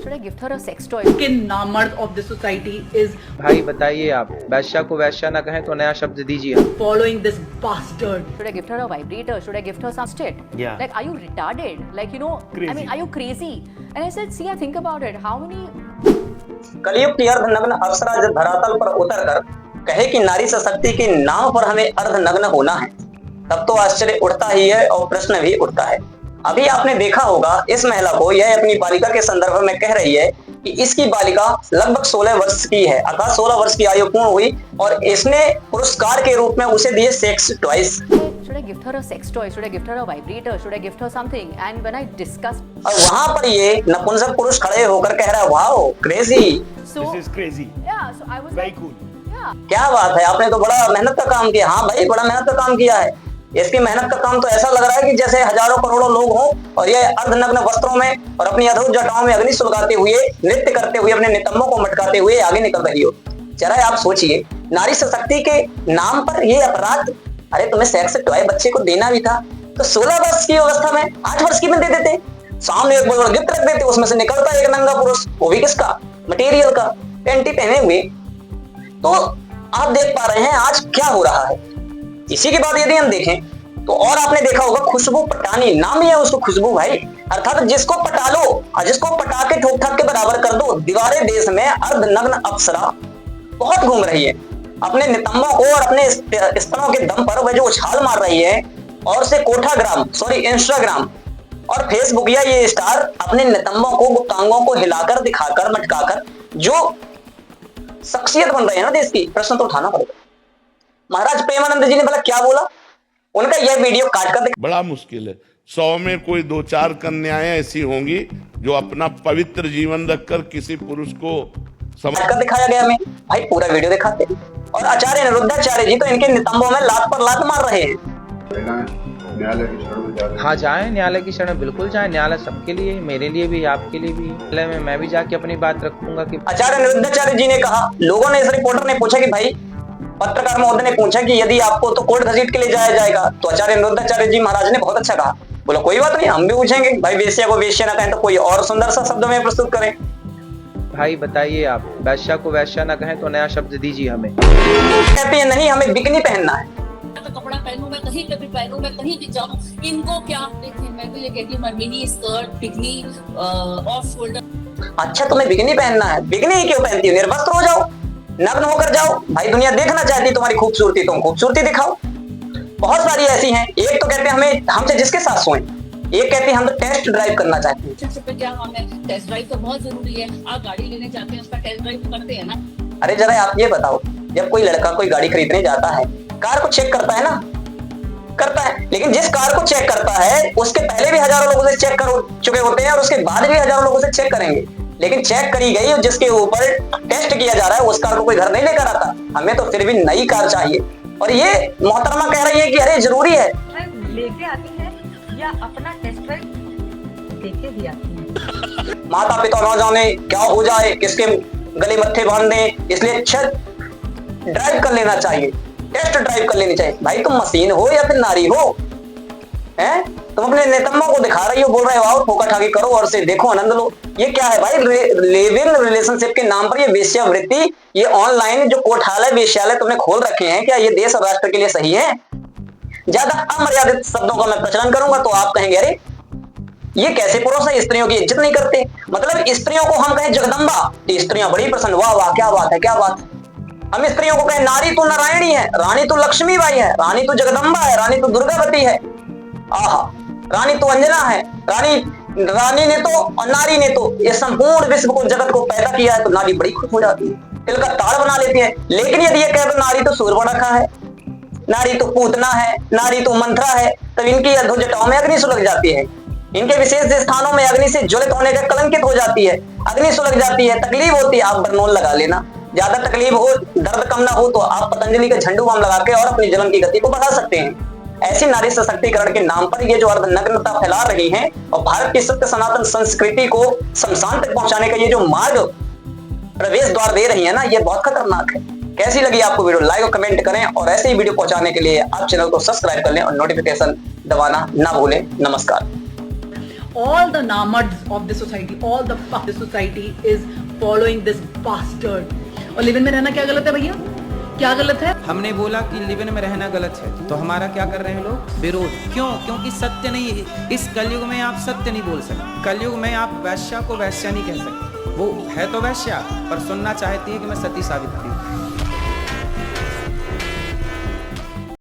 Should I gift her a sex toy? कि नामर्द of the society is भाई बताइए आप, वैश्या को वैश्या ना कहें तो नया शब्द दीजिए आप। Following this bastard. Should I gift her a vibrator? Should I gift her some shit? Yeah. Like, are you retarded? Like, you know, I mean, are you crazy? And I said, see, I think about it. How many कलयुग की अर्धनग्न अप्सरा जब धरातल पर उतरकर कहे कि नारी सशक्ति के नाम पर हमें अर्धनग्न होना है, तब तो आश्चर्य उठता ही है और प्रश्न भी उठता है। अभी आपने देखा होगा इस महिला को, यह अपनी बालिका के संदर्भ में कह रही है कि इसकी बालिका लगभग 16 वर्ष की है, अर्थात 16 वर्ष की आयु पूर्ण हुई और इसने पुरस्कार के रूप में उसे दिए sex toys. should I gift her a sex toy? Should I gift her a vibrator? Should I gift her something? And when I discussed, और वहां पर ये नपुंसक पुरुष खड़े होकर कह रहा है, wow crazy, so This is crazy. yeah, so I was Very like, cool. yeah. क्या बात है, आपने तो बड़ा मेहनत का काम किया। हाँ भाई, बड़ा मेहनत का काम किया है। इसकी मेहनत का काम तो ऐसा लग रहा है कि जैसे हजारों करोड़ों लोग हों और ये अर्धनग्न वस्त्रों में और अपनी अद्भुत जटाओं में अग्नि सुलगाते हुए, नृत्य करते हुए, अपने नितंबों को मटकाते हुए आगे निकल रही हो। जरा आप सोचिए, नारी सशक्ति के नाम पर ये अपराध। अरे तुम्हें सेक्स टॉय बच्चे को देना भी था तो 16 वर्ष की अवस्था में 8 वर्ष की में दे देते, सामने एक बड़ा गिफ्ट रख देते, उसमें से निकलता एक नंगा पुरुष, वो भी किसका, मटेरियल का, पैंटी पहने हुए। तो आप देख पा रहे हैं आज क्या हो रहा है। इसी के बाद यदि हम देखें तो और आपने देखा होगा खुशबू पटानी, नाम ही है उसको खुशबू भाई, अर्थात जिसको पटा लो और जिसको पटा के ठोक ठाक के बराबर कर दो। दीवारे देश में अर्धनग्न अप्सरा बहुत घूम रही है, अपने नितंबों को और अपने स्तनों के दम पर वह जो उछाल मार रही है, और से इंस्टाग्राम और फेसबुक या ये स्टार अपने नितंबों को, गुप्तांगों को हिलाकर, दिखाकर, मटकाकर जो शख्सियत बन रहे हैं ना देश की, प्रश्न तो उठाना पड़ेगा। महाराज प्रेमानंद जी ने भला क्या बोला, उनका यह वीडियो काट कर बड़ा मुश्किल है। 100 में कोई 2-4 कन्याएं ऐसी होंगी जो अपना पवित्र जीवन रखकर किसी पुरुष को कर दिखाया गया। हमें भाई पूरा वीडियो दिखाते। और आचार्य निरुद्धाचार्य जी तो इनके नितंबों में लात पर लात मार रहे हैं। हाँ जाएं, न्यायालय की शरण बिल्कुल जाएं। न्यायालय सबके लिए, मेरे लिए भी, आपके लिए भी। न्यायालय में मैं भी जाके अपनी बात रखूंगा कि आचार्य निरुद्धाचार्य जी ने कहा, लोगों ने, इस रिपोर्टर ने पूछा कि भाई, पत्रकार महोदय ने पूछा कि यदि आपको तो कोर्ट घसीट के ले जाया जाएगा, तो आचार्य निरुद्धाचार्य जी महाराज ने बहुत अच्छा कहा, बोला कोई बात नहीं, हम भी पूछेंगे। भाई वेश्या को वेश्या ना कहें तो कोई और सुंदर सा शब्दों में प्रस्तुत करें। भाई बताइए आप, वैश्या को वैश्या ना कहें तो नया शब्द दीजिए हमें। कहते हैं नहीं, हमें बिकनी पहनना है। तो कपड़ा पहनूं, मैं कहीं पे भी पहनूं, मैं कहीं भी जाऊं, इनको क्या देखें। मैं तो ये कहती हूँ, mini skirt, bikini, off shoulder. अच्छा तुम्हें बिकनी पहनना है, बिकनी क्यों पहनती हो, निर्वस्त्र हो जाओ, नग्न होकर जाओ। भाई दुनिया देखना चाहती तुम्हारी खूबसूरती, तुम खूबसूरती दिखाओ। बहुत सारी ऐसी हैं। एक तो कहते हैं हमें, हमसे जिसके साथ सोएं, एक कहती है हम तो टेस्ट ड्राइव करना चाहते हैं। क्या हमें टेस्ट ड्राइव तो बहुत जरूरी है। आप गाड़ी लेने जाते हैं, उसका टेस्ट ड्राइव करते हैं ना। अरे जरा आप ये बताओ, जब कोई लड़का कोई गाड़ी खरीदने जाता है, कार को चेक करता है ना, करता है, लेकिन जिस कार को चेक करता है उसके पहले भी हजारों लोगों से चेक कर चुके होते हैं और उसके बाद भी हजारों लोगों से चेक करेंगे, लेकिन चेक करी गई और जिसके ऊपर टेस्ट किया जा रहा है उस कार को कोई घर नहीं लेकर आता। हमें तो फिर भी नई कार चाहिए। और ये मोहतरमा कह रही है कि अरे जरूरी है, लेके आती है या अपना टेस्ट ड्राइव देके भी आती है। माता पिता ना जाने क्या हो जाए, किसके गले मत्थे बांध दें, इसलिए अच्छा ड्राइव कर लेना चाहिए, टेस्ट ड्राइव कर लेनी चाहिए। भाई तुम मशीन हो या फिर नारी हो, हैं? तुम अपने नितंबों को दिखा रही हो, बोल रहे हो आओ ठोका ठाकी करो और से देखो, आनंद लो। ये क्या है भाई, लिव इन रिलेशनशिप के नाम पर ये वेश्यावृत्ति, ये ऑनलाइन जो कोठालय वेश्यालय तुमने खोल रखे हैं, क्या ये देश और राष्ट्र के लिए सही है? ज्यादा अमर्यादित शब्दों का मैं प्रचलन करूंगा तो आप कहेंगे अरे ये कैसे पुरुष है, स्त्रियों की इज्जत नहीं करते। मतलब स्त्रियों को हम कहें जगदम्बा तो स्त्रियां बड़ी प्रसन्न, वाह वाह क्या बात है, क्या बात है। हम स्त्रियों को कहें नारी तो नारायणी है, रानी तो लक्ष्मीबाई है, रानी तो जगदम्बा है, रानी तो दुर्गावती है, आहा, रानी तो अंजना है, रानी ने तो और नारी ने तो ये संपूर्ण विश्व को, जगत को पैदा किया है, तो नारी बड़ी खुश हो जाती है, तिल का ताड़ बना लेती है। लेकिन यदि ये कह दो नारी तो सूर्पणखा है, नारी तो पूतना है, नारी तो मंथरा है, तब इनकी अधो जटाओं में अग्नि सुलग जाती है, इनके विशेष स्थानों में अग्नि से ज्वलित होने का कलंकित हो जाती है, अग्नि सुलग जाती है, तकलीफ होती है। आप बरनोल लगा लेना, ज्यादा तकलीफ हो, दर्द कम ना हो तो आप पतंजलि का झंडू बाम लगा के और अपनी जलन की गति को बढ़ा सकते हैं। ऐसी नारी सशक्तिकरण के नाम पर ये जो अर्धनग्नता फैला रही हैं और भारत की सत्य सनातन संस्कृति को शमशान तक पहुंचाने का ये जो मार्ग प्रवेश द्वार दे रही है ना, ये बहुत खतरनाक है। कैसी लगी आपको वीडियो, लाइक और कमेंट करें और ऐसे ही वीडियो पहुंचाने के लिए आप चैनल को सब्सक्राइब कर लें और नोटिफिकेशन दबाना ना भूलें। नमस्कार। all the namards of the society, all the society is following this bastard. और लिव इन में रहना क्या गलत है भैया? क्या गलत है? हमने बोला कि लिव इन में रहना गलत है, तो हमारा क्या कर रहे हैं लोग? विरोध। क्यों? क्योंकि सत्य नहीं है। इस कलयुग में आप सत्य नहीं बोल सकते। कलयुग में आप वैश्या को वैश्या नहीं कह सकते। वो है तो वैश्या, पर सुनना चाहती है कि मैं सती सावित्री हूँ।